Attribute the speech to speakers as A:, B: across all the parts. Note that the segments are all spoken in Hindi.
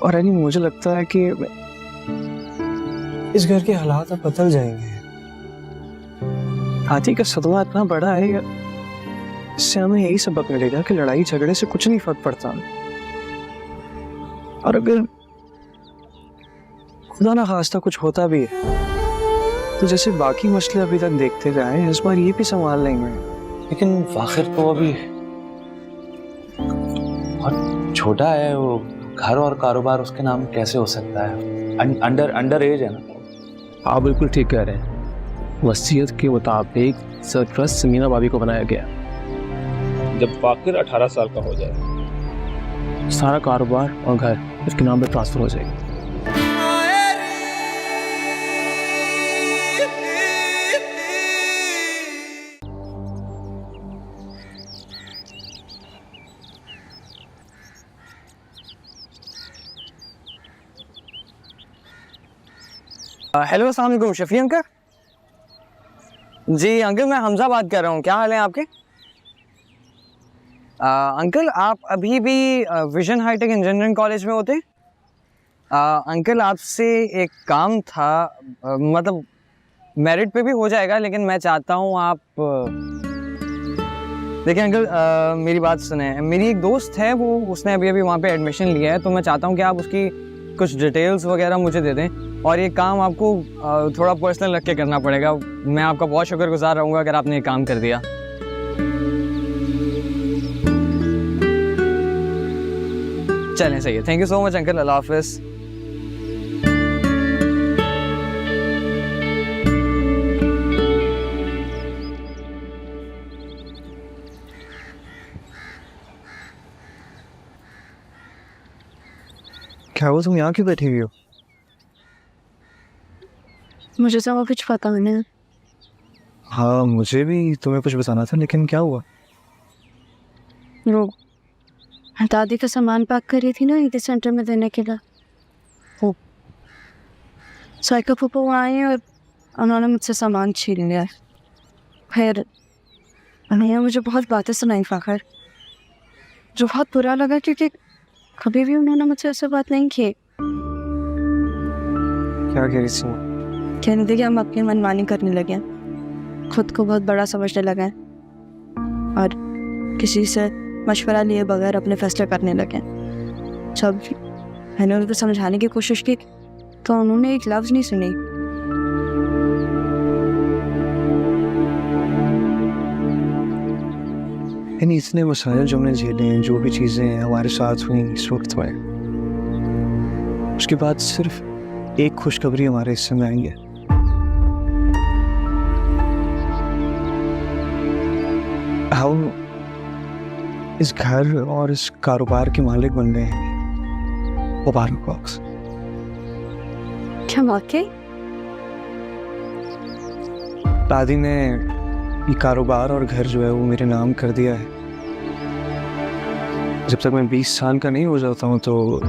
A: और यानी मुझे लगता है कि इस घर के हालात अब बदल जाएंगे। हाथी का सदमा इतना बड़ा है, इससे हमें यही सबक मिलेगा कि लड़ाई झगड़े से कुछ नहीं फर्क पड़ता। और अगर खुदा ना खास्ता कुछ होता भी है तो जैसे बाकी मसले अभी तक देखते गए हैं, इस बार ये भी संभाल लेंगे।
B: लेकिन फाखिर तो अभी बहुत छोटा है, वो घर और कारोबार उसके नाम कैसे हो सकता है? अंडर एज है ना।
C: आप बिल्कुल ठीक कह रहे हैं। वसीयत के मुताबिक सरप्लस समीना भाभी को बनाया गया।
D: जब फाकिर 18 साल का हो जाए
C: सारा कारोबार और घर उसके नाम पर ट्रांसफर हो जाएगा।
E: हेलो, अस्सलाम वालेकुम शफी अंकल। जी अंकल, मैं हमजा बात कर रहा हूँ। क्या हाल है आपके? अंकल, आप अभी भी विजन हाईटेक इंजीनियरिंग कॉलेज में होते? अंकल, आपसे एक काम था, मतलब मेरिट पे भी हो जाएगा, लेकिन मैं चाहता हूँ आप देखिए अंकल, मेरी बात सुने। मेरी एक दोस्त है, वो उसने अभी अभी वहाँ पे एडमिशन लिया है, तो मैं चाहता हूँ कि आप उसकी कुछ डिटेल्स वगैरह मुझे दे दें। और ये काम आपको थोड़ा पर्सनल रख के करना पड़ेगा। मैं आपका बहुत शुक्रगुजार रहूँगा अगर आपने ये काम कर दिया। चलें, सही है। Thank you so much uncle. अल्लाह हाफिज़।
A: क्या हुआ, तुम यहाँ क्यों बैठी हुई हो?
F: मुझे सब कुछ पता नहीं।
A: हाँ, मुझे भी तुम्हें कुछ बताना था, लेकिन क्या हुआ?
F: वो दादी का सामान पैक करी थी ना ईदी सेंटर में देने के लिए, वो साइका फूफो आए और उन्होंने मुझसे सामान छीन लिया। फिर उन्होंने मुझे बहुत बातें सुनाई फाखर, जो बहुत बुरा लगा, क्योंकि कभी भी उन्होंने मुझसे ऐसे बात नहीं की।
A: क्या कह रही थी?
F: कहने थे कि हम अपनी मनमानी करने लगे, खुद को बहुत बड़ा समझने लगे और किसी से मशवरा लिए बगैर अपने फैसले करने लगे। जब मैंने उनको समझाने की कोशिश की तो उन्होंने एक लफ्ज़ नहीं सुनी।
A: यानी इतने मसाइल जो हमने झेले हैं, जो भी चीज़ें हमारे साथ हुई इस वक्त में, उसके बाद सिर्फ एक खुशखबरी हमारे हिस्से में आई है। हम इस घर और इस कारोबार के मालिक बन गए हैं। मुबारक बॉक्स।
F: क्या वाकई?
A: दादी ने ये कारोबार और घर जो है वो मेरे नाम कर दिया है। जब तक मैं 20 साल का नहीं हो जाता हूँ तो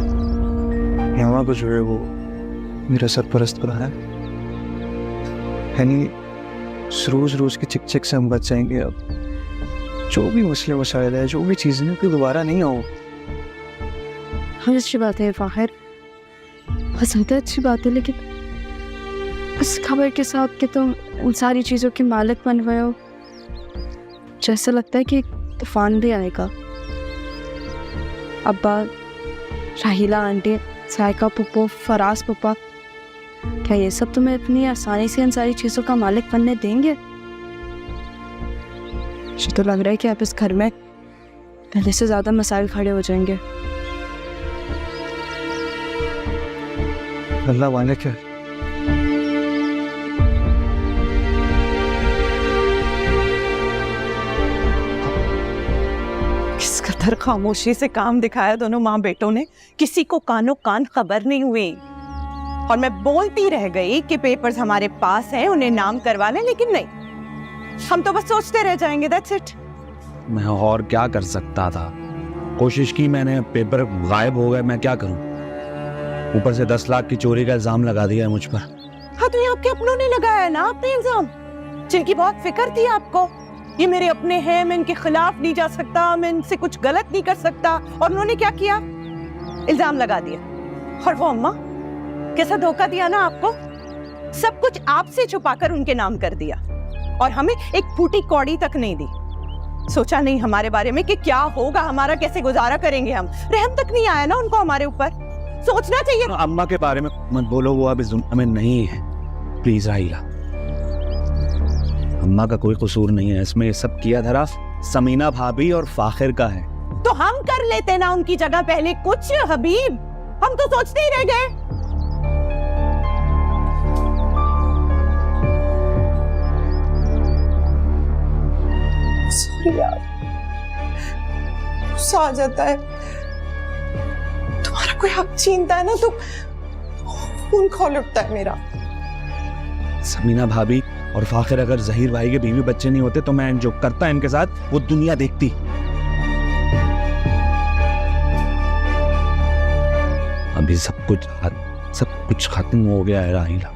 A: यहाँ को जो है वो मेरा सरपरस्त बना है। यानी रोज रोज की चिक चिक से हम बच जाएंगे। अब जो भी मसले मसाइल है, जो भी चीज़ें कोई दोबारा नहीं हो।
F: हाँ, अच्छी बात है फाहिर, बहुत ज़्यादा अच्छी बात है, लेकिन इस खबर के साथ कि तुम उन सारी चीज़ों के मालिक बन गए हो, जैसा लगता है कि तूफान भी आएगा। अब्बा, राहिला आंटी, साइका पुप्पो, फराज पुप्पा, क्या ये सब तुम्हें इतनी आसानी से इन सारी चीज़ों का मालिक बनने देंगे? मुझे तो लग रहा है कि आप इस घर में पहले से ज़्यादा मसाइल खड़े हो जाएंगे।
A: अल्लाह मालिक है।
G: किस कदर खामोशी से काम दिखाया दोनों माँ बेटों ने, किसी को कानों कान खबर नहीं हुई। और मैं बोलती रह गई कि पेपर्स हमारे पास हैं, उन्हें नाम करवा लें, लेकिन नहीं, हम तो बस सोचते रह जाएंगे। That's it.
B: मैं और क्या कर सकता था? कोशिश की मैंने, पेपर गायब हो गए, मैं क्या करूं? ऊपर से 10 लाख की चोरी का इल्जाम लगा दिया है मुझ पर।
G: हाँ, तो ये आपके अपनों ने लगाया है ना अपने इल्जाम, जिनकी बहुत फिक्र थी आपको। ये मेरे अपने हैं, मैं इनके खिलाफ नहीं जा सकता, मैं इनसे कुछ गलत नहीं कर सकता, और उन्होंने क्या किया? इल्जाम लगा दिया। और वो अम्मा, कैसा धोखा दिया ना आपको। सब कुछ आपसे छुपाकर उनके नाम कर दिया और हमें एक फूटी कौड़ी तक नहीं दी। सोचा नहीं हमारे बारे में कि क्या होगा हमारा, कैसे गुजारा करेंगे हम। रहम तक नहीं आया ना उनको हमारे ऊपर। सोचना चाहिए।
B: अम्मा के बारे में मत बोलो, वो अब इस दुनिया में नहीं है। प्लीज राहिला, अम्मा का कोई कसूर नहीं है इसमें। ये सब किया धरा समीना भाभी और फाखिर का है।
G: तो हम कर लेते ना उनकी जगह पहले कुछ। हबीब, हम तो सोचते ही रह गए। सॉरी यार, गुस्सा आ जाता है। तुम्हारा कोई हक छीनता है ना तो खून खौल उठता है मेरा।
B: समीना भाभी और फाखिर अगर जहीर भाई के बीवी बच्चे नहीं होते तो मैं जो करता इनके साथ वो दुनिया देखती। अभी सब कुछ खत्म हो गया है राहिला।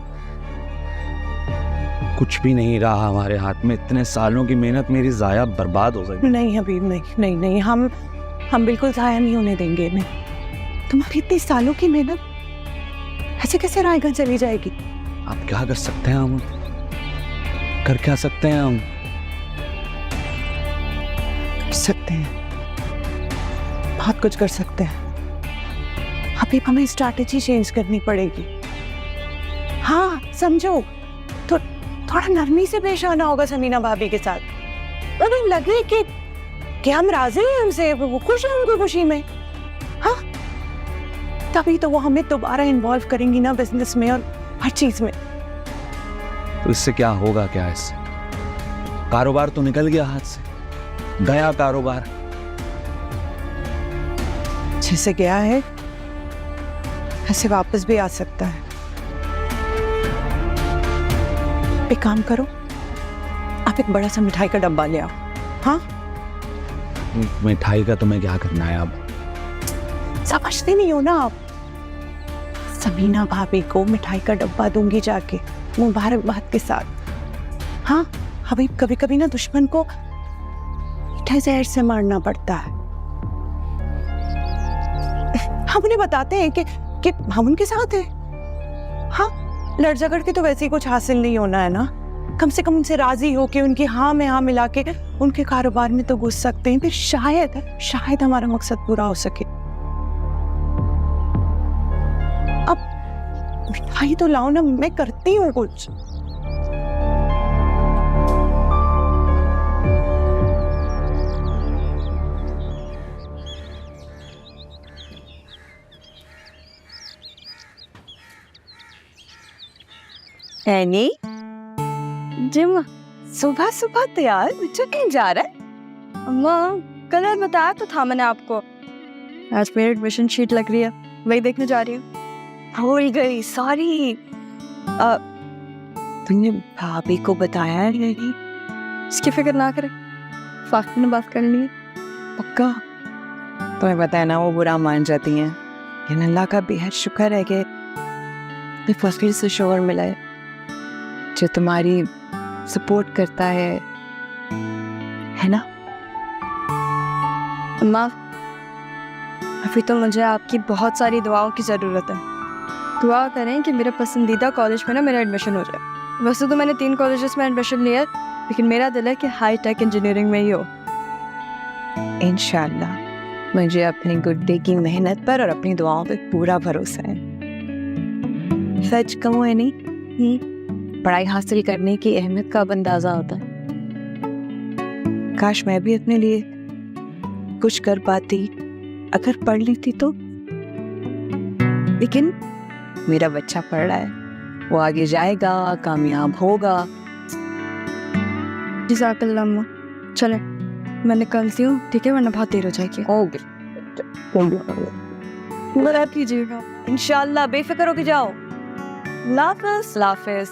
B: कुछ भी नहीं रहा हमारे हाथ में। इतने सालों की मेहनत मेरी जाया बर्बाद हो गई।
G: नहीं हबीब, नहीं, हम बिल्कुल जाया नहीं होने देंगे। नहीं, तुम्हारी इतनी सालों की मेहनत ऐसे कैसे रायगढ़ चली जाएगी।
B: आप क्या कर सकते हैं? हम कर क्या सकते हैं? हम
G: कर सकते हैं, बहुत कुछ कर सकते हैं। अभी हमें स्ट्रैटेजी चेंज करनी पड़ेगी। हाँ समझो, तो थोड़ा नरमी से पेश आना होगा समीना भाभी के साथ। उन्हें लगे कि हम राजी हैं हमसे, वो खुश हैं उनकी खुशी में। हाँ, तभी तो वो हमें दोबारा इन्वॉल्व करेंगी ना बिजनेस में और हर चीज में।
B: तो इससे क्या होगा? क्या इससे? कारोबार तो निकल गया हाथ से, गया कारोबार।
G: जैसे गया है ऐसे वापस भी आ सकता है। एक काम करो, आप एक बड़ा सा मिठाई का डब्बा ले आओ। हाँ,
B: मिठाई का तुम्हें क्या करना है अब?
G: समझते नहीं हो ना आप। समीना भाभी को मिठाई का डब्बा दूंगी जाके मुबारकबाद के साथ। हाँ, अभी कभी कभी ना दुश्मन को मीठे जहर से मारना पड़ता है। हम उन्हें बताते हैं कि हम उनके साथ हैं। हाँ, लड़ झगड़ के तो वैसे ही कुछ हासिल नहीं होना है ना। कम से कम उनसे राजी हो के उनकी हाँ में हाँ मिला के उनके कारोबार में तो घुस सकते हैं। फिर शायद हमारा मकसद पूरा हो सके। अब मिठाई तो लाओ ना, मैं करती हूँ कुछ। एनी
F: जी माँ।
G: सुबह सुबह तैयार, बच्चा कहीं जा रहा है?
F: अम्मा, कल बताया तो था मैंने आपको, आज मेरी एडमिशन शीट लग रही है, वही देखने जा रही हूँ।
G: भूल गई, सॉरी। तुमने भाभी को बताया नहीं?
F: इसकी फिक्र ना करें, फाखिर ने बात करनी है।
G: पक्का? तुम्हें पता है ना वो बुरा मान जाती हैं। लेकिन अल्लाह का बेहद शुक्र है कि फाखिर से शोहर मिला है जो तुम्हारी सपोर्ट करता है ना?
F: अम्मा, अभी तो मुझे आपकी बहुत सारी दुआओं की ज़रूरत है। दुआ करें कि मेरा पसंदीदा कॉलेज में ना मेरा एडमिशन हो जाए। वैसे तो मैंने 3 कॉलेजेस में एडमिशन लिया है, लेकिन मेरा दिल है कि हाई टेक इंजीनियरिंग में ही हो।
G: इंशाल्लाह। मुझे अपनी गुड्डे की मेहनत पर और अपनी दुआओं पर पूरा भरोसा है। सच कहूँ है नहीं, पढ़ाई हासिल करने की अहमियत का अब अंदाजा होता है। काश मैं भी अपने लिए कुछ कर पाती, अगर पढ़ लेती तो। लेकिन मेरा बच्चा पढ़ रहा है, वो आगे जाएगा, कामयाब होगा।
F: जज़ाकल्लाह अम्मा। चले मैं निकलती हूँ, ठीक है, वरना बहुत देर हो जाएगी। बता कीजिएगा।
G: इंशाल्लाह, बेफिक्र होके जाओ। लाफिज। लाफिज।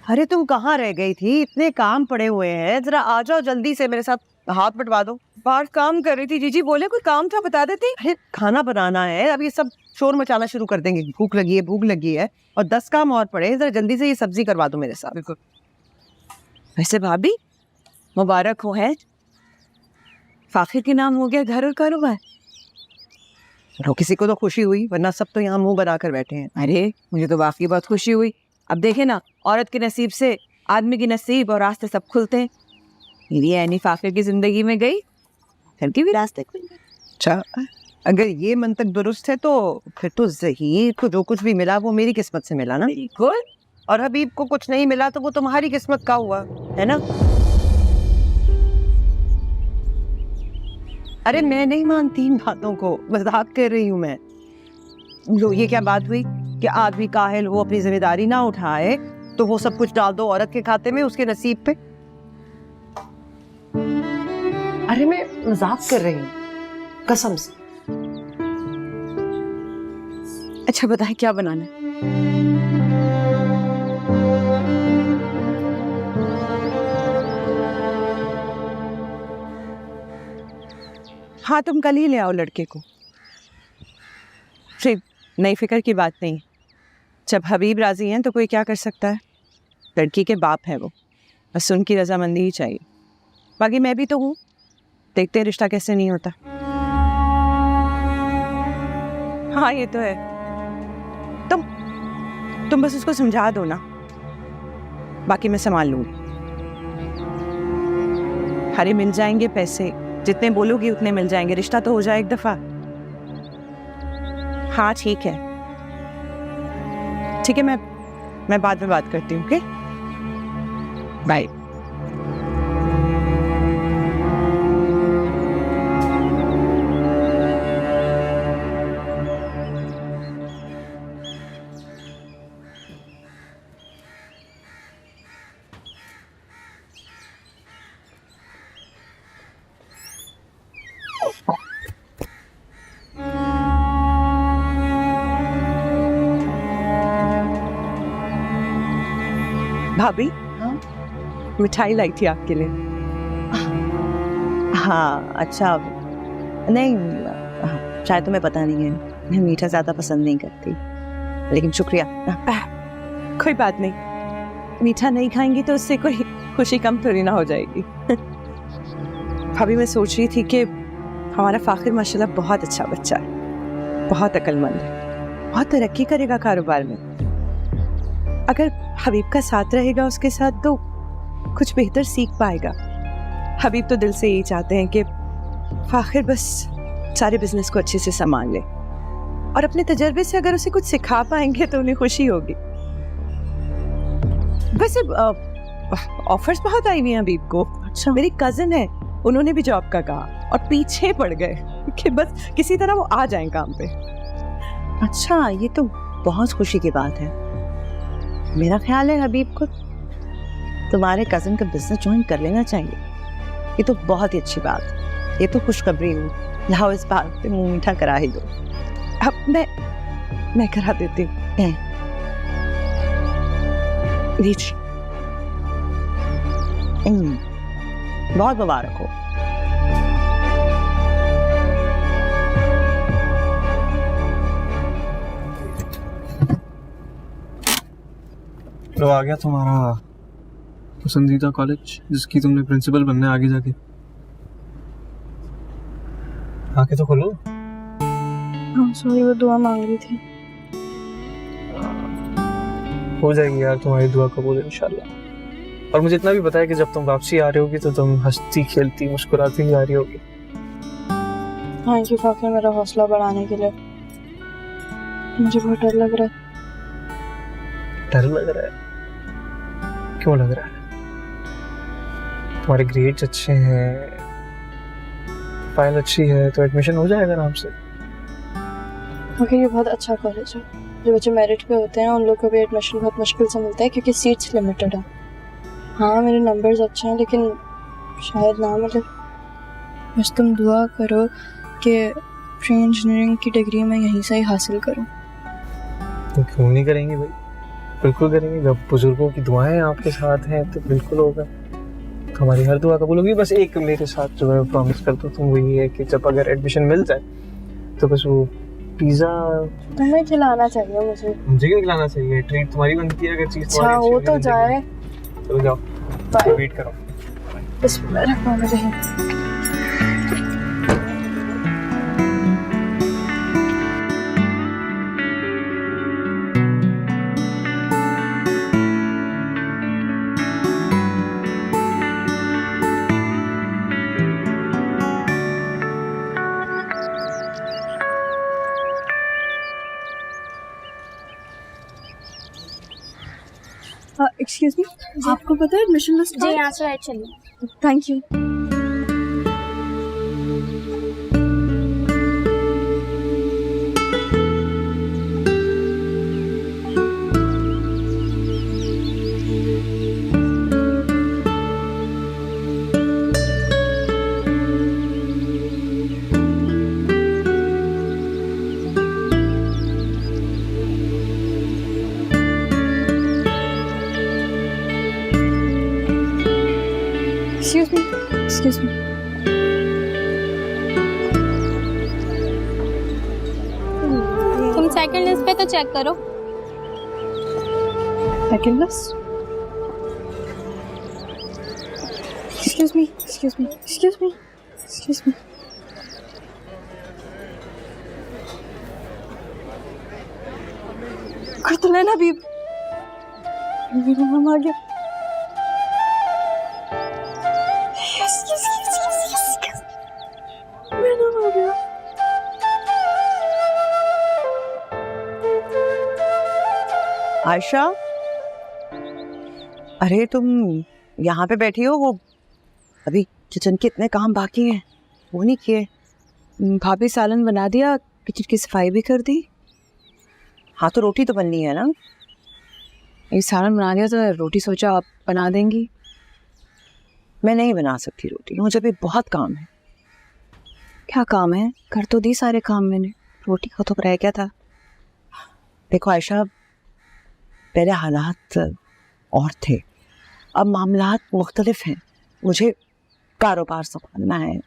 H: अरे तुम कहाँ रह गई थी? इतने काम पड़े हुए हैं, जरा आ जाओ जल्दी से, मेरे साथ हाथ बटवा दो।
G: बाहर काम कर रही थी जीजी, बोले कोई काम था बता देती।
H: अरे खाना बनाना है, अब ये सब शोर मचाना शुरू कर देंगे। भूख लगी है और 10 काम और पड़े, जरा जल्दी से ये सब्जी करवा दो मेरे साथ।
G: वैसे भाभी मुबारक हो है, फाखिर के नाम हो गया घर और कारोबार।
H: तो किसी को तो खुशी हुई, वरना सब तो यहाँ मुंह बनाकर बैठे हैं।
G: अरे मुझे तो वाकई बहुत खुशी हुई। अब देखे ना, औरत के नसीब से आदमी की नसीब और रास्ते सब खुलते हैं। मेरी ऐनी फाखिर की जिंदगी में गई, घर के भी रास्ते खुल गए।
H: अच्छा, अगर ये मंतक दुरुस्त है तो फिर तो ज़हीर को जो कुछ भी मिला वो मेरी किस्मत से मिला ना।
G: बिल्कुल।
H: और हबीब को कुछ नहीं मिला तो वो तुम्हारी किस्मत का हुआ, है ना। अरे मैं नहीं मानती इन बातों को, मजाक कर रही हूँ मैं। लो, ये क्या बात हुई कि आदमी काहिल हो, अपनी जिम्मेदारी ना उठाए तो वो सब कुछ डाल दो औरत के खाते में, उसके नसीब पे। अरे मैं मजाक कर रही हूँ कसम से।
G: अच्छा बताए क्या बनाना है? हाँ तुम कल ही ले आओ लड़के को। फिर नई फिक्र की बात नहीं, जब हबीब राजी हैं तो कोई क्या कर सकता है। लड़की के बाप है वो, बस उनकी रजामंदी ही चाहिए। बाकी मैं भी तो हूँ, देखते हैं रिश्ता कैसे नहीं होता। हाँ ये तो है, तुम बस उसको समझा दो ना, बाकी मैं संभाल लूंगी। अरे मिल जाएंगे पैसे, जितने बोलोगी उतने मिल जाएंगे, रिश्ता तो हो जाए एक दफा। हाँ ठीक है, ठीक है, मैं बाद में बात करती हूँ। Okay bye. भाभी मिठाई लाई थी आपके लिए।
H: हाँ अच्छा, नहीं शायद तुम्हें पता नहीं है, मैं मीठा ज़्यादा पसंद नहीं करती, लेकिन शुक्रिया।
G: कोई बात नहीं, मीठा नहीं खाएंगी तो उससे कोई खुशी कम थोड़ी ना हो जाएगी। भाभी मैं सोच रही थी कि हमारा फाखिर माशाल्लाह बहुत अच्छा बच्चा है, बहुत अक्लमंद है, बहुत तरक्की करेगा कारोबार में। अगर हबीब का साथ रहेगा उसके साथ तो कुछ बेहतर सीख पाएगा। हबीब तो दिल से यही चाहते हैं कि फाखिर बस सारे बिजनेस को अच्छे से संभाल ले, और अपने तजर्बे से अगर उसे कुछ सिखा पाएंगे तो उन्हें खुशी होगी। वैसे ऑफर्स बहुत आई हुई हैं हबीब को। अच्छा, मेरी कजिन है, उन्होंने भी जॉब का कहा और पीछे पड़ गए कि बस किसी तरह वो आ जाएं काम पे।
H: अच्छा, ये तो बहुत खुशी की बात है। मेरा ख्याल है हबीब को तुम्हारे कजिन का बिजनेस ज्वाइन कर लेना चाहिए। ये तो बहुत ही अच्छी बात है, ये तो खुशखबरी हुई। लाओ इस बात पे मुंह मीठा करा ही दो।
G: अब मैं करा देती हूँ। लीजिए।
H: बहुत मुबारक हो।
A: तो आ गया तुम्हारा पसंदीदा कॉलेज, जिसकी तुमने प्रिंसिपल बनना है आगे जाके। आके तो खोलो।
F: हाँ सॉरी, वो दुआ मांग रही थी।
A: हो जाएगी यार तुम्हारी दुआ कबूल इंशाल्लाह। और मुझे इतना भी पता है कि जब तुम वापसी आ रही होगी तो तुम हंसती खेलती मुस्कुराती ही आ रही होगी।
F: थैंक यू फाखिर, मेरा हौसला बढ़ाने के लिए। मुझे बहुत डर लग रहा है।
A: डर लग रहा है? क्यों लग रहा है? तुम्हारे ग्रेड्स अच्छे हैं, फाइल अच्छी है, तो एडमिशन हो जाएगा आराम से।
F: फाखिर ये बहुत अच्छा कॉलेज है। जो बच्चे मेरिट पे होते हैं उन लोग को भी एडमिशन बहुत मुश्किल से मिलता है क्योंकि सीट्स लिमिटेड है। हाँ मेरे नंबर्स अच्छे हैं लेकिन शायद ना मिले। बस तुम दुआ करो कि प्री इंजीनियरिंग की डिग्री मैं यहीं से ही हासिल करूँ।
A: तो क्यों नहीं करेंगे भाई, बिल्कुल करेंगे। जब बुजुर्गों की दुआएं आपके साथ हैं तो बिल्कुल होगा, हमारी हर दुआ कबूल होगी। बस एक मेरे साथ जो मैं प्रॉमिस करता हूँ तुम, वही है कि जब अगर एडमिशन मिल जाए तो बस वो पिज़्ज़ा
F: तुम्हें खिलाना चाहिए। मुझे
A: क्यों खिलाना चाहिए? ट्रीट तुम्हारी बनती है अगर चीज़
F: अच्छा हो तो जाए।
A: चलो जाओ।
E: वेट करो।
F: एक्सक्यूज मी, आपको पता है एडमिशन लिस्ट?
I: जी यहाँ से राइट चलिए।
F: Thank you. Excuse me.
I: तुम सेकंड लिस्ट पे तो चेक करो।
F: Second list? Excuse me. कर तो लेना अभी। मेरा नाम आ गया। Yes. मेरा नाम आ गया।
H: आयशा, अरे तुम यहाँ पे बैठी हो? वो अभी किचन के इतने काम बाकी हैं, वो नहीं किए?
F: भाभी सालन बना दिया, किचन की सफाई भी कर दी।
H: हाँ तो रोटी तो बननी है ना?
F: ये सालन बना दिया तो रोटी सोचा आप बना देंगी।
H: मैं नहीं बना सकती रोटी, मुझे भी बहुत काम है।
F: क्या काम है? कर तो दी सारे काम मैंने, रोटी का तो रह गया था।
H: देखो आयशा, पहले हालात और थे, अब मामलात मुख्तलिफ हैं। मुझे कारोबार संभालना है,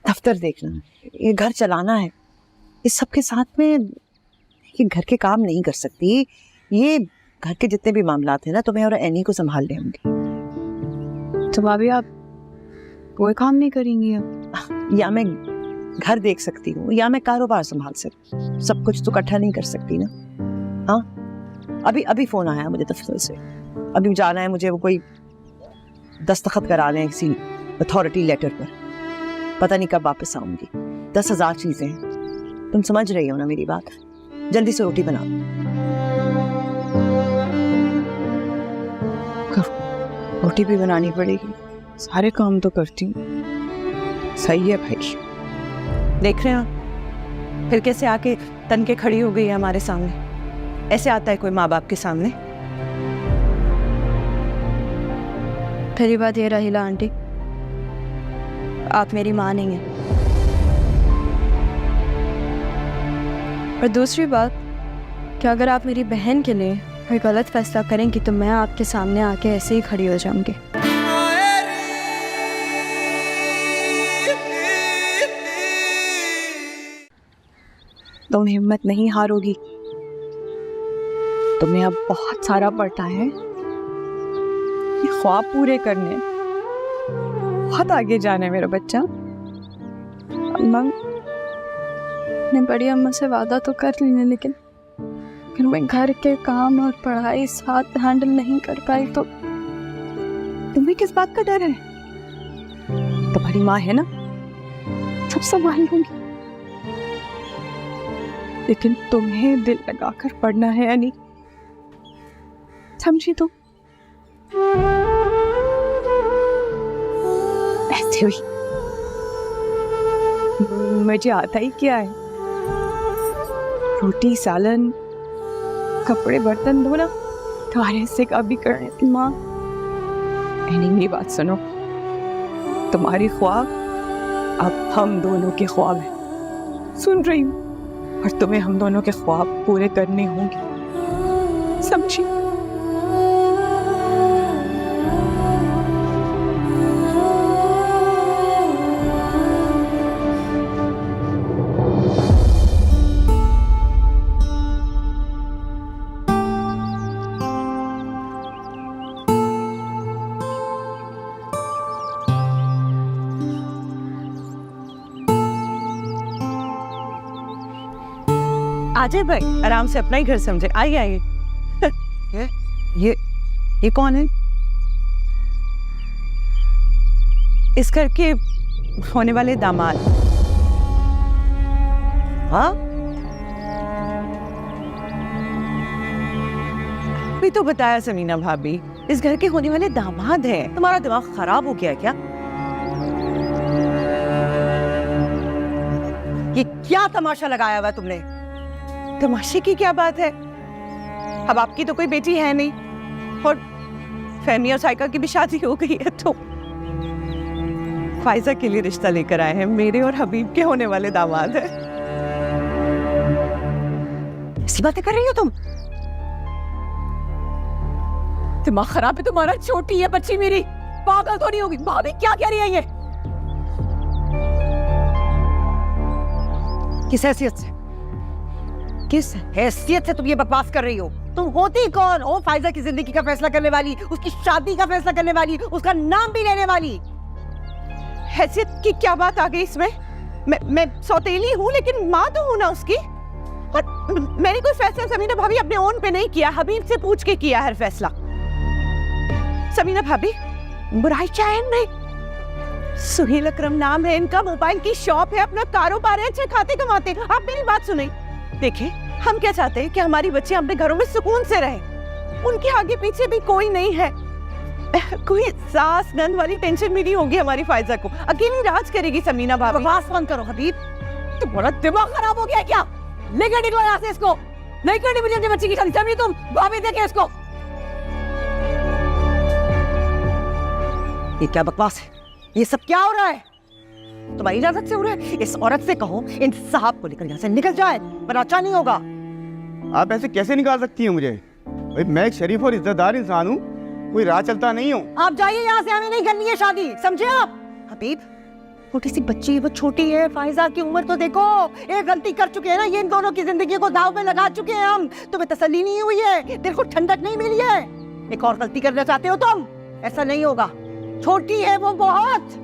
H: दफ्तर देखना है, ये घर चलाना है। इस सब के साथ में ये घर के काम नहीं कर सकती। ये घर के जितने भी मामलात हैं ना, तो मैं और एनी को संभाल लेंगी।
F: तो भाभी आप कोई काम नहीं करेंगी अब?
H: या मैं घर देख सकती हूँ या मैं कारोबार संभाल सकती हूँ। सब कुछ तो इकट्ठा नहीं कर सकती ना। हाँ, अभी फ़ोन आया मुझे दफ्तर से, अभी जाना है मुझे। वो कोई दस्तखत करा लें किसी अथॉरिटी लेटर पर, पता नहीं कब वापस आऊंगी। 10,000 चीज़ें हैं, तुम समझ रही हो ना मेरी बात? जल्दी से रोटी बना
F: करो। रोटी भी बनानी पड़ेगी, सारे काम तो करती हूँ।
H: सही है भाई। देख रहे हैं आप, फिर कैसे आके तन के खड़ी हो गई है हमारे सामने। ऐसे आता है कोई माँ बाप के सामने?
F: पहली बात ये रहीला आंटी, आप मेरी माँ नहीं हैं। और दूसरी बात कि अगर आप मेरी बहन के लिए कोई गलत फैसला करेंगी तो मैं आपके सामने आके ऐसे ही खड़ी हो जाऊंगी। तुम हिम्मत नहीं हारोगी। तुम्हें अब बहुत सारा पड़ता है ये ख्वाब पूरे करने। बहुत आगे जाना है मेरा बच्चा। अम्मा ने बड़ी अम्मा से वादा तो कर लिया, लेकिन फिर मैं घर के काम और पढ़ाई साथ हैंडल नहीं कर पाई। तो तुम्हें किस बात का डर है? तुम्हारी माँ है ना, सब संभाल लूंगी। लेकिन तुम्हें दिल लगाकर पढ़ना है यानी, समझी तुम? ऐसे हुई मुझे आता ही क्या है, रोटी सालन कपड़े बर्तन धोना तुम्हारे हिस्से का भी करने। माँ नहीं, मेरी बात सुनो, तुम्हारी ख्वाब अब हम दोनों के ख्वाब है। सुन रही हूँ, और तुम्हें हम दोनों के ख्वाब पूरे करने होंगे, समझी?
G: आ जाए भाई, आराम से अपना ही घर समझे। आइए आइए।
H: ये कौन है?
G: इस घर के होने वाले दामाद।
H: हाँ,
G: भी तो बताया समीना भाभी, इस घर के होने वाले दामाद हैं।
H: तुम्हारा दिमाग खराब हो गया है क्या? ये क्या तमाशा लगाया हुआ है तुमने?
G: तमाशे की क्या बात है? अब आपकी तो कोई बेटी है नहीं, और फहमी और साइका की भी शादी हो गई है, तो फाइजा के लिए रिश्ता लेकर आए हैं। मेरे और हबीब के होने वाले दामाद हैं।
H: ऐसी बातें कर रही हो तुम?
G: दिमाग खराब है तुम्हारा? छोटी है बच्ची मेरी, पागल तो नहीं होगी? भाभी क्या कह रही है ये?
H: किस हैसियत से, किस हैसियत से तुम ये बकवास कर रही हो? तुम होती कौन हो फाइजा की जिंदगी का फैसला करने वाली, उसकी शादी का फैसला करने वाली, उसका नाम भी लेने वाली?
G: हैसियत की क्या बात आ गई इसमें? मैं सौतेली हूँ, लेकिन माँ तो हूँ ना उसकी। और मैंने कोई फैसला समीना भाभी अपने ओन पे नहीं किया, हबीब से पूछ के किया है फैसला। समीना भाभी, बुराई चाहे नहीं, सुहेल अकरम नाम है इनका, मोबाइल की शॉप है, अपना कारोबार है, अच्छे खाते कमाते हैं। आप मेरी बात सुने, देखिए हम क्या चाहते हैं कि हमारी बच्चे अपने घरों में सुकून से रहे। उनके आगे पीछे भी कोई नहीं है, कोई सास नंद वाली टेंशन भी नहीं होगी हमारी फायजा को। अकेली राज करेगी समीना भाभी।
H: बकवास बंद करो हबीब।
G: तुम्हारा दिमाग खराब हो गया है क्या? लेकर निकलो यहाँ से इसको। नहीं करनी मुझे अपनी बच्ची की शादी। समी तुम भाभी देखे इसको।
H: ये क्या बकवास है? ये सब क्या हो रहा है? तुम्हारी इजाजत से हो रहा है? इस औरत से कहो इन साहब को लेकर यहाँ से निकल जाए, पर अच्छा नहीं होगा।
J: आप ऐसे कैसे निकाल सकती हैं मुझे? भाई मैं एक शरीफ और इज्जतदार इंसान हूँ, कोई राह चलता नहीं हूँ।
H: आप जाइए यहाँ से, हमें नहीं करनी है शादी, समझे आप? हबीब, छोटी सी बच्ची है, वो छोटी है, फाइजा की उम्र तो देखो। एक गलती कर चुके हैं ना, ये इन दोनों की जिंदगी को दाव में लगा चुके हैं हम। तुम्हें तसल्ली नहीं हुई है, दिल को ठंडक नहीं मिली है। एक और गलती करना चाहते हो तुम? ऐसा नहीं होगा, छोटी है वो बहुत।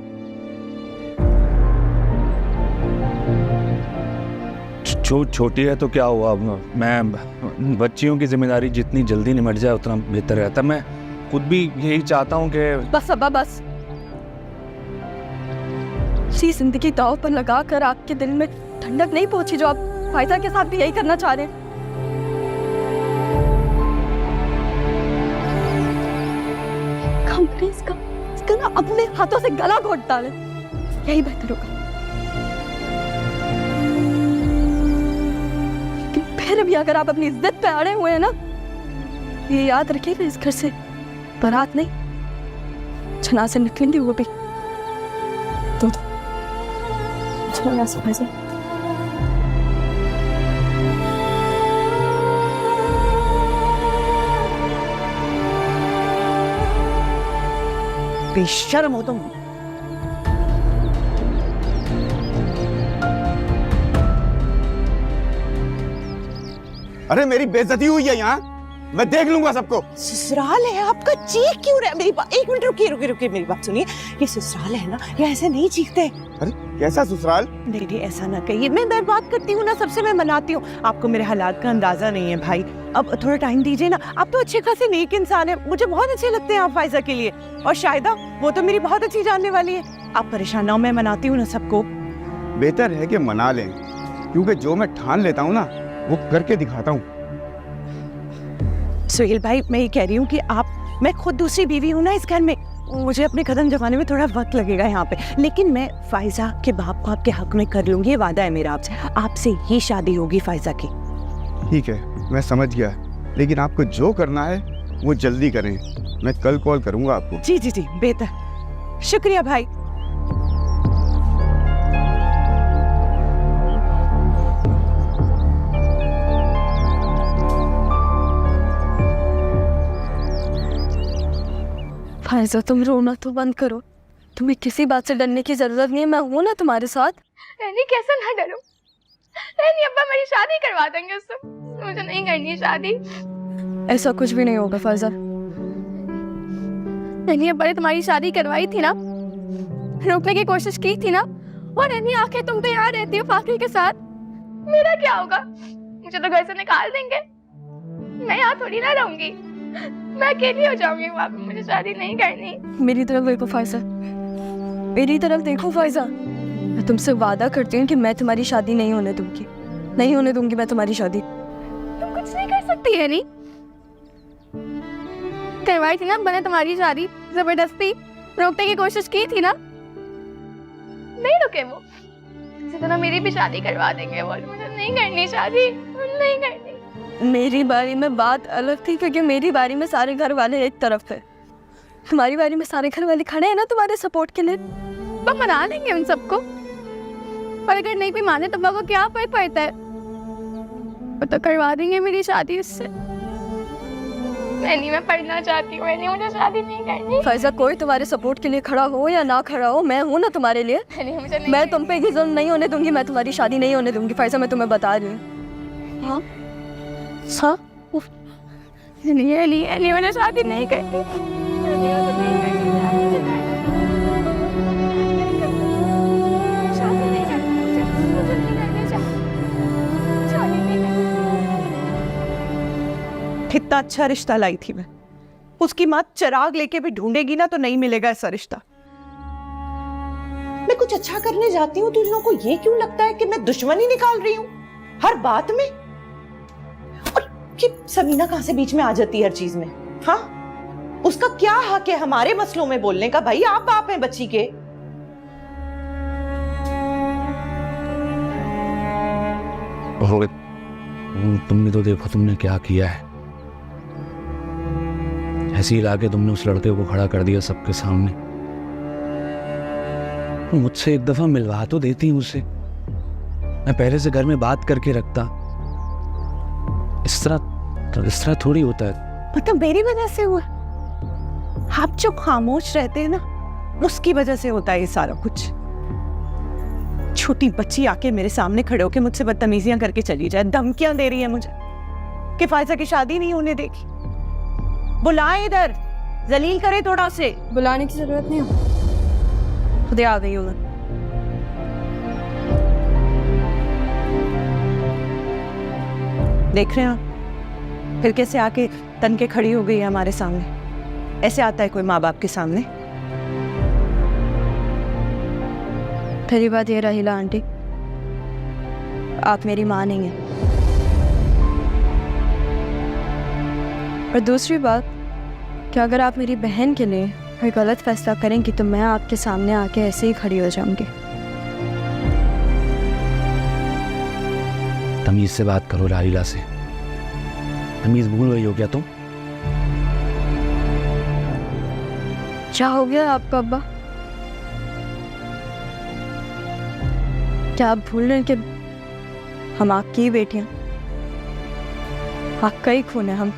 B: छोटी है तो क्या हुआ? मैं बच्चियों की जिम्मेदारी जितनी जल्दी निमट जाए उतना बेहतर रहता। मैं खुद भी यही चाहता हूँ कि
K: बस अब्बा बस, सी जिंदगी दाव पर लगा कर आपके दिल में ठंडक नहीं पहुंची जो आप फायदा के साथ भी यही करना चाह रहे हैं। इसका ना अपने हाथों से गला घोट डाले, यही बेहतर होगा। लेकिन फिर भी अगर आप अपनी इज्जत पे अड़े हुए हैं ना, ये याद रखिएगा, इस घर से बारात नहीं, जनाज़े निकलेंगे वो भी। तो चलो यहाँ से फैज़ा।
H: बेशर्म हो तुम।
J: अरे मेरी बेइज्जती हुई है यहाँ, मैं देख लूंगा सबको।
G: ससुराल है आपका, चीख क्यों रहा है? मेरी बात, एक मिनट रुकिए मेरी बात सुनिए। ये ससुराल है ना, ये ऐसे नहीं चीखते।
J: अरे कैसा ससुराल?
G: नहीं ऐसा ना कहिए, मैं बात करती हूँ ना, सबसे मैं मनाती हूँ। आपको मेरे हालात का अंदाजा नहीं है भाई, अब थोड़ा टाइम दीजिए ना। आप तो अच्छे खासे नेक इंसान है, मुझे बहुत अच्छे लगते हैं आप फायजा के लिए। और शायदा वो तो मेरी बहुत अच्छी जानने वाली है। आप परेशान ना हो, मैं मनाती हूँ ना सबको।
J: बेहतर है कि मना लें, क्योंकि जो मैं ठान लेता हूँ ना वो करके दिखाता हूँ।
G: सुहेल भाई, मैं ये कह रही हूँ कि मैं खुद दूसरी बीवी हूँ ना इस घर में, मुझे अपने कदम जमाने में थोड़ा वक्त लगेगा यहाँ पे, लेकिन मैं फायजा के बाप को आपके हक में कर लूंगी, ये वादा है मेरा आपसे। आपसे ही शादी होगी फायजा की।
J: ठीक है, मैं समझ गया, लेकिन आपको जो करना है वो जल्दी करें। मैं कल कॉल करूंगा आपको।
G: जी जी जी, बेहतर, शुक्रिया भाई।
K: फायजा तुम रोना तो बंद करो, तुम्हें किसी बात से डरने की जरूरत नहीं है, मैं हूं ना तुम्हारे साथ।
I: नहीं कैसे ना डरो, नहीं अब्बा मेरी शादी करवा देंगे उससे, मुझे नहीं करनी शादी।
K: ऐसा कुछ भी नहीं होगा फायजा।
I: नहीं अब्बा ने तुम्हारी शादी करवाई थी ना, रोकने की कोशिश की थी ना, और नहीं आखिर तुम तो यहाँ रहती हो फाकिर के साथ, मेरा क्या होगा? मुझे तो घर से निकाल देंगे। मैं यहाँ थोड़ी ना रहूंगी, मैं अकेली हो जाऊंगी वहाँ पे, मुझे शादी नहीं करनी।
K: मेरी तरफ देखो फायजा, मेरी तरफ देखो फायजा, मैं तुमसे वादा करती हूँ कि मैं तुम्हारी शादी नहीं होने दूंगी, नहीं होने दूंगी मैं तुम्हारी शादी।
I: तुम कुछ नहीं कर सकती है नी, करवाई थी ना मैंने तुम्हारी शादी, जबरदस्ती रोकने की कोशिश की थी ना, नहीं रुके वो। इसी तरह मेरी भी शादी करवा देंगे वो, मुझे नहीं करनी शादी, नहीं करनी।
K: मेरी बारी में बात अलग थी, क्योंकि मेरी बारी में सारे घर वाले एक तरफ थे, तुम्हारी बारी में सारे घर वाले खड़े हैं ना तुम्हारे सपोर्ट के लिए।
I: तो मना लेंगे उन सबको, और अगर नहीं भी माने तो को क्या फर्क पड़ता है, वो तो करवा देंगे मेरी शादी उससे। मैं पढ़ना चाहती हूँ, मुझे शादी नहीं करनी।
K: फैजा, कोई तुम्हारे सपोर्ट के लिए खड़ा हो या ना खड़ा हो, मैं हूँ ना तुम्हारे लिए। मैं तुम पे जुल्म नहीं होने दूंगी, मैं तुम्हारी शादी नहीं होने दूंगी फैजा, मैं तुम्हें बता रही हूँ। हाँ हाँ,
I: नहीं मैंने शादी नहीं करनी।
G: कितना अच्छा रिश्ता लाई थी मैं, उसकी माँ चिराग लेके भी ढूंढेगी ना तो नहीं मिलेगा ऐसा रिश्ता। मैं कुछ अच्छा करने जाती हूँ तो इन लोगों को ये क्यों लगता है कि मैं दुश्मनी निकाल रही हूँ हर बात में, और कि समीना कहां से बीच में आ जाती है हर चीज में। हाँ, उसका क्या हक है हमारे मसलों में बोलने का? भाई आप बाप हैं बच्ची के।
B: तुमने तो देखो तुमने क्या किया है, ऐसे ही लाके तुमने उस लड़के को खड़ा कर दिया सबके सामने। मुझसे एक दफा मिलवा तो देती उसे, मैं पहले से घर में बात करके रखता। इस तरह थोड़ी होता है।
G: मतलब मेरी वजह से हुआ? आप जो खामोश रहते हैं ना, उसकी वजह से होता है ये सारा कुछ। छोटी बच्ची आके मेरे सामने खड़े होके मुझसे बदतमीजियां करके चली जाए, धमकियां दे रही है मुझे कि फायजा की शादी नहीं होने देगी। बुलाए इधर, जलील करे थोड़ा से।
K: बुलाने की जरूरत नहीं हो, खुद आ गई हूँ मैं।
G: देख रहे हैं फिर कैसे आके तन के खड़ी हो गई है हमारे सामने। ऐसे आता है कोई माँ बाप के सामने?
K: पहली बात ये रहीला आंटी, आप मेरी माँ नहीं हैं, और दूसरी बात कि अगर आप मेरी बहन के लिए कोई गलत फैसला करेंगी तो मैं आपके सामने आके ऐसे ही खड़ी हो जाऊंगी।
B: तमीज से बात करो लारीला से, तमीज भूल गई हो क्या तुम?
K: क्या हो गया आपका अब्बा? क्या आप भूल रहे हैं कि हम आपकी ही बेटियां, आपका ही खून है। हम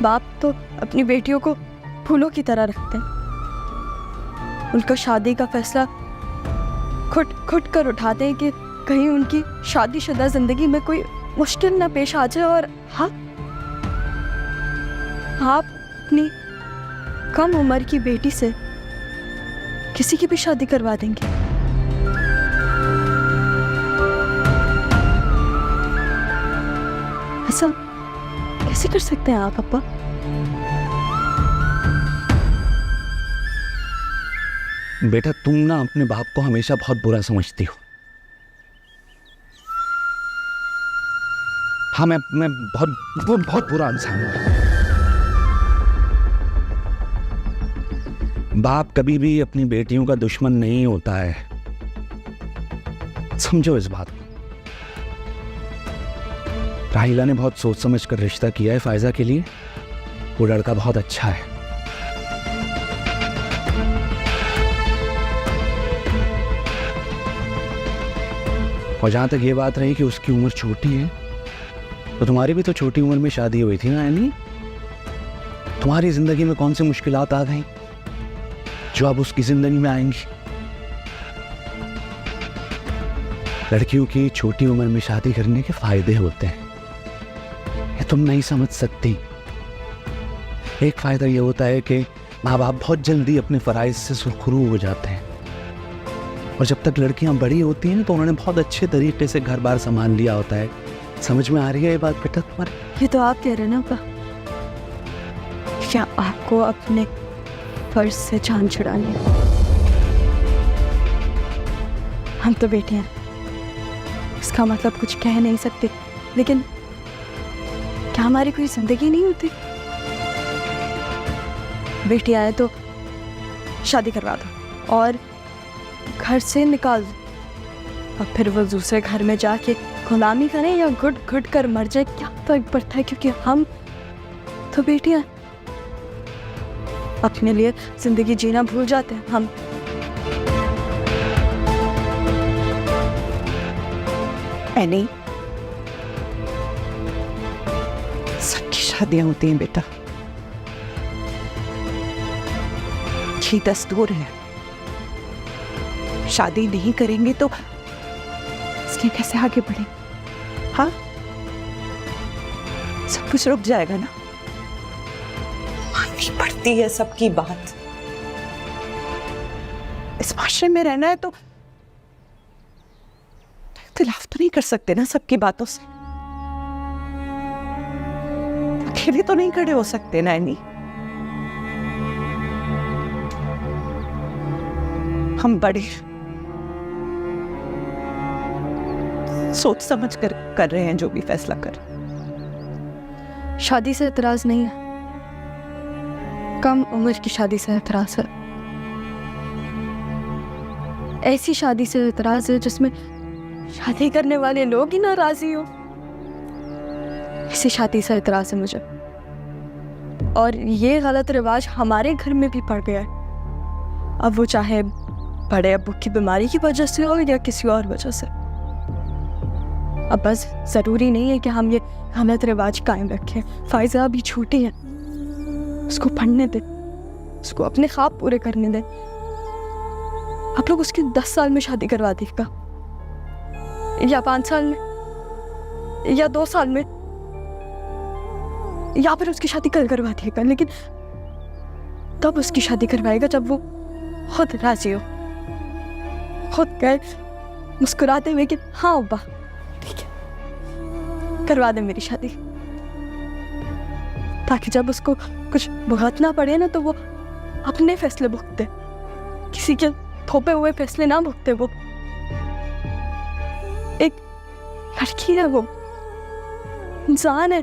K: बाप तो अपनी बेटियों को फूलों की तरह रखते हैं, उनका शादी का फैसला खुद कर उठाते हैं कि कहीं उनकी शादीशुदा जिंदगी में कोई मुश्किल ना पेश आ जाए। और हाँ, आप अपनी कम उम्र की बेटी से किसी की भी शादी करवा देंगे। ऐसा कैसे कर सकते हैं आप अब्बा?
B: बेटा तुम ना अपने बाप को हमेशा बहुत बुरा समझती हो। हाँ, मैं बहुत बुरा इंसान हूं। बाप कभी भी अपनी बेटियों का दुश्मन नहीं होता है, समझो इस बात को। राहिला ने बहुत सोच समझ कर रिश्ता किया है फायजा के लिए, वो लड़का बहुत अच्छा है। और जहां तक ये बात रही कि उसकी उम्र छोटी है, तो तुम्हारी भी तो छोटी उम्र में शादी हुई थी ना यानी? तुम्हारी जिंदगी में कौन सी मुश्किलात आ गई जो अब उसकी जिंदगी में आएंगी? लड़कियों की छोटी उम्र में शादी करने के फायदे होते हैं, ये तुम नहीं समझ सकती। एक फायदा ये होता है कि माँ बाप बहुत जल्दी अपने फराइज से सुरखरू हो जाते हैं, और जब तक लड़कियां बड़ी होती हैं तो उन्होंने बहुत अच्छे तरीके से घर बार संभाल लिया होता है, समझ में आ रही है ये बात बेटा तुम्हारे?
K: ये तो आप कह रहे हैं ना अब्बा, क्या आपको अपने फर्ज से जान छुड़ानी है। हम तो बेटे हैं, इसका मतलब कुछ कह नहीं सकते, लेकिन क्या हमारी कोई जिंदगी नहीं होती? बेटी आए तो शादी करवा दो और घर से निकाल दो, और फिर वो दूसरे घर में जाके गुलामी करें या घुट घुट कर मर जाए, क्या फर्क पड़ता है? क्योंकि हम तो बेटियां अपने लिए जिंदगी जीना भूल जाते हैं। हम
G: नहीं, सबकी शादियां होती हैं बेटा, ये दस्तूर है। शादी नहीं करेंगे तो इसके कैसे आगे बढ़े? हाँ, सब कुछ रुक जाएगा ना। माननी पड़ती है सबकी बात। इस माशरे में रहना है तो इख्तिलाफ तो नहीं कर सकते ना सबकी बातों से। अकेले तो नहीं खड़े हो सकते ना एनी। हम बड़े सोच समझ कर रहे हैं जो भी फैसला कर।
K: शादी से एतराज नहीं है, कम उम्र की शादी से एतराज है। ऐसी शादी से एतराज है जिसमें शादी करने वाले लोग ही नाराजी हो। इसी शादी से एतराज है मुझे, और ये गलत रिवाज हमारे घर में भी पड़ गया है। अब वो चाहे बड़े अब्बू की बीमारी की वजह से हो या किसी और वजह से। अब बस ज़रूरी नहीं है कि हम ये गलत रिवाज कायम रखें। फायजा अभी छोटी है, उसको पढ़ने दें, उसको अपने ख्वाब पूरे करने दें। आप लोग उसकी 10 साल में शादी करवा देगा, या 5 साल में, या 2 साल में, या फिर उसकी शादी कल करवा देगा, लेकिन तब उसकी शादी करवाएगा जब वो खुद राजी हो, खुद कहे मुस्कुराते हुए कि हाँ अब्बा ठीक है, करवा दे मेरी शादी, ताकि जब उसको कुछ भुगतना पड़े ना तो वो अपने फैसले भुगते, किसी के थोपे हुए फैसले ना भुगते। वो एक लड़की है, वो इंसान है,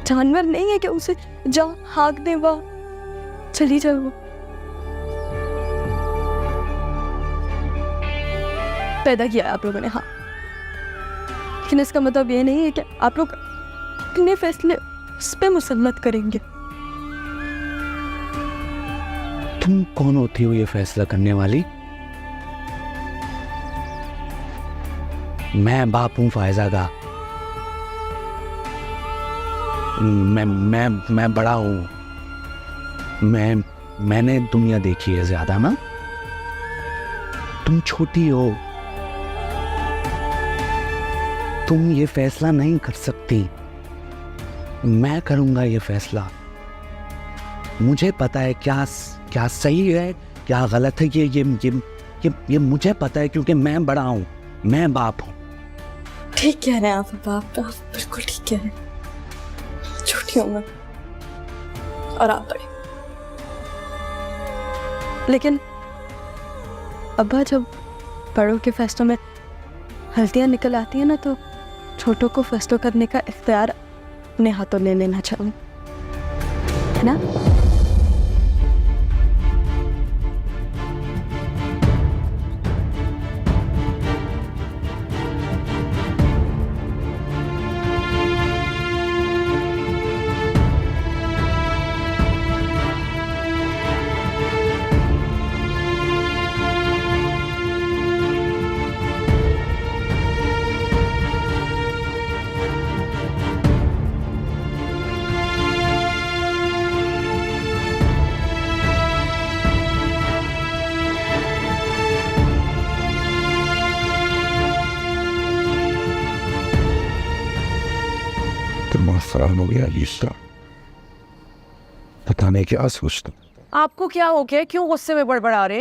K: जानवर नहीं है कि उसे जा हाँक दे वह चली जाए। वो पैदा किया है आप लोगों ने, हाँ, लेकिन इसका मतलब ये नहीं है कि आप लोग अपने फैसले उस पे मुसल्लत करेंगे।
B: तुम कौन होती हो ये फैसला करने वाली? मैं बाप हूं फायजा का। मैं बड़ा हूं। मैंने दुनिया देखी है ज्यादा ना। तुम छोटी हो, तुम ये फैसला नहीं कर सकती। मैं करूंगा ये फैसला। मुझे पता है क्या सही है क्या गलत है। ये मुझे पता है क्योंकि मैं बड़ा हूं, मैं बाप हूं।
K: ठीक कह रहे हैं आप बाप, आप बिल्कुल ठीक कह रहे हैं। छोटी हूं मैं और आप बड़े, लेकिन अब्बा जब बड़ों के फैसलों में गलतियां निकल आती है ना तो छोटों को फैसलों करने का इख्तियार अपने हाथों ले लेना चाहिए, है ना?
J: दिमाग खराब हो गया इसका, पता नहीं क्या सोचता।
G: आपको क्या हो गया, क्यों गुस्से में बड़बड़ा रहे?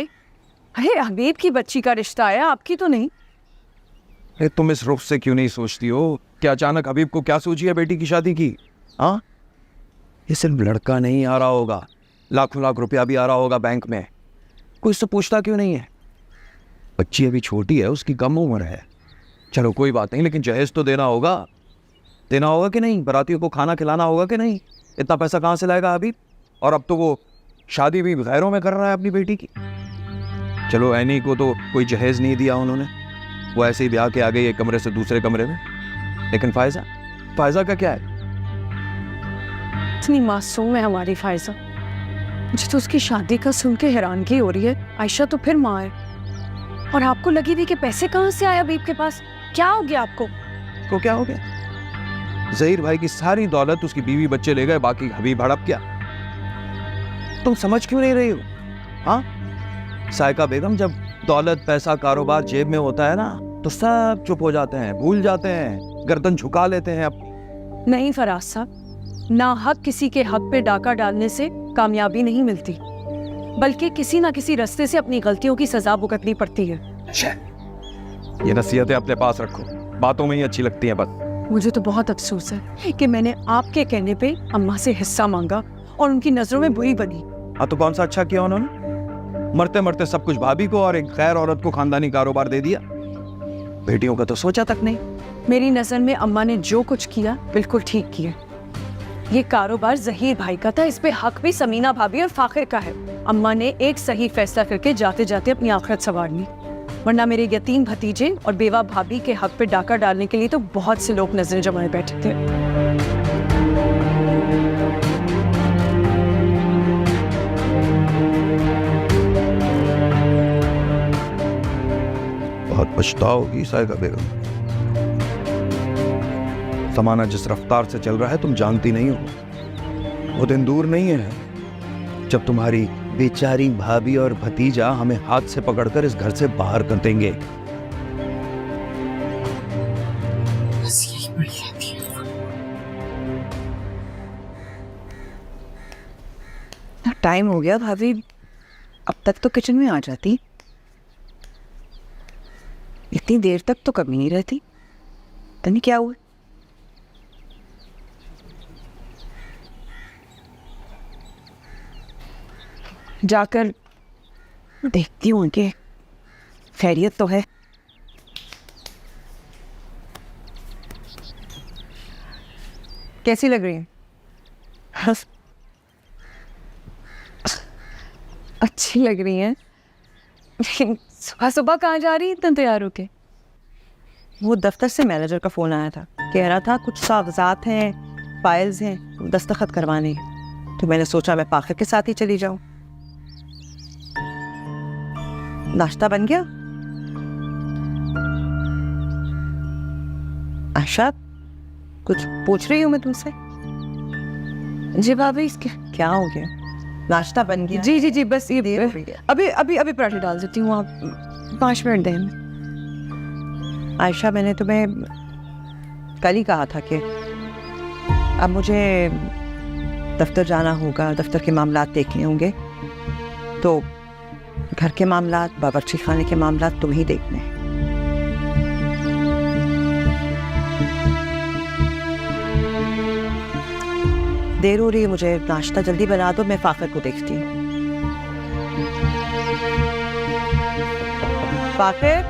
G: अरे हबीब की बच्ची का रिश्ता है, आपकी तो नहीं।
A: अरे तुम इस रुख से क्यों नहीं सोचती हो? क्या अचानक हबीब को क्या सोची है बेटी की शादी की? हाँ, ये सिर्फ लड़का नहीं आ रहा होगा, लाखों लाख रुपया भी आ रहा होगा बैंक में, कोई इससे पूछता क्यों नहीं है? बच्ची अभी छोटी है, उसकी कम उम्र है। चलो कोई बात नहीं, लेकिन जहेज तो देना होगा कि नहीं? बारातियों को खाना खिलाना होगा कि नहीं? इतना पैसा कहाँ से लाएगा हबीब? और अब तो वो शादी भी गैरों में कर रहा है अपनी बेटी की। चलो ऐनी को तो कोई जहेज नहीं दिया उन्होंने, वो ऐसे ही ब्याह के आ गई एक कमरे से दूसरे कमरे में। लेकिन फायजा का क्या है?
K: इतनी मासूम है हमारी फायजा, मुझे तो उसकी शादी का सुन के हैरानगी हो रही है। आयशा तो फिर माँ है, और आपको लगी थी कि पैसे कहाँ से आए हबीब के पास? क्या हो गया आपको?
A: को क्या हो गया? जहीर भाई की सारी दौलत उसकी बीवी बच्चे ले गए, बाकी हबीब हड़प गया। तुम समझ क्यों नहीं रही हो? हाँ, सायका बेगम, जब दौलत पैसा कारोबार जेब में होता है ना, तो सब चुप हो जाते हैं, भूल जाते हैं, गर्दन झुका लेते हैं। अब
K: नहीं फराज साहब, ना हक किसी के हक पे डाका डालने से कामयाबी नहीं मिलती, बल्कि किसी ना किसी रास्ते से अपनी गलतियों की सजा भुगतनी पड़ती है।
A: ये नसीहतें अपने पास रखो, बातों में ही अच्छी लगती हैं बस।
K: मुझे तो बहुत अफसोस है कि मैंने आपके कहने पे अम्मा से हिस्सा मांगा और उनकी नजरों में बुरी बनी।
A: हाँ, तो कौन सा अच्छा किया उन्होंने? मरते मरते सब कुछ भाभी को और एक गैर औरत को खानदानी कारोबार दे दिया। बेटियों का तो सोचा तक नहीं।
K: मेरी नजर में अम्मा ने जो कुछ किया बिल्कुल ठीक किया। ये कारोबार जहीर भाई का था, इस पे हक भी समीना भाभी और फाखिर का है। अम्मा ने एक सही फैसला करके जाते जाते अपनी आखिरत संवारनी, वरना मेरे यतीम भतीजे और बेवा भाभी के हक पे डाका डालने के लिए तो बहुत से लोग नजरें जमाए बैठे थे।
A: बहुत पछताओगी सायका बेगम। ज़माना जिस रफ्तार से चल रहा है तुम जानती नहीं हो। वो दिन दूर नहीं है जब तुम्हारी बेचारी भाभी और भतीजा हमें हाथ से पकड़कर इस घर से बाहर कर देंगे।
H: टाइम हो गया भाभी, अब तक तो किचन में आ जाती। इतनी देर तक तो कभी नहीं रहती, पता नहीं क्या हुआ। जाकर देखती हूँ कि खैरियत तो है।
G: कैसी लग रही है? अच्छी लग रही है, लेकिन सुबह सुबह कहाँ जा रही है इतना तैयार होके?
H: वो दफ्तर से मैनेजर का फ़ोन आया था, कह रहा था कुछ कागजात हैं, फाइल्स हैं, दस्तखत करवाने हैं। तो मैंने सोचा मैं फाखिर के साथ ही चली जाऊं। नाश्ता बन गया? आशा, कुछ पूछ रही हूँ मैं तुमसे?
G: जी भाभी, इसके
H: क्या हो गया? नाश्ता बन गया?
G: जी जी जी, बस ये
H: देर हो गया।
G: अभी अभी अभी पराठे डाल देती हूँ, आप 5 मिनट दें।
H: आयशा, मैंने तुम्हें कल ही कहा था कि अब मुझे दफ्तर जाना होगा, दफ्तर के मामलात देखने होंगे, तो घर के मामलात, बावर्ची खाने के मामलात तुम ही देखने हैं। देर हो रही है, मुझे नाश्ता जल्दी बना दो, मैं फाखिर को देखती हूँ। फाखिर,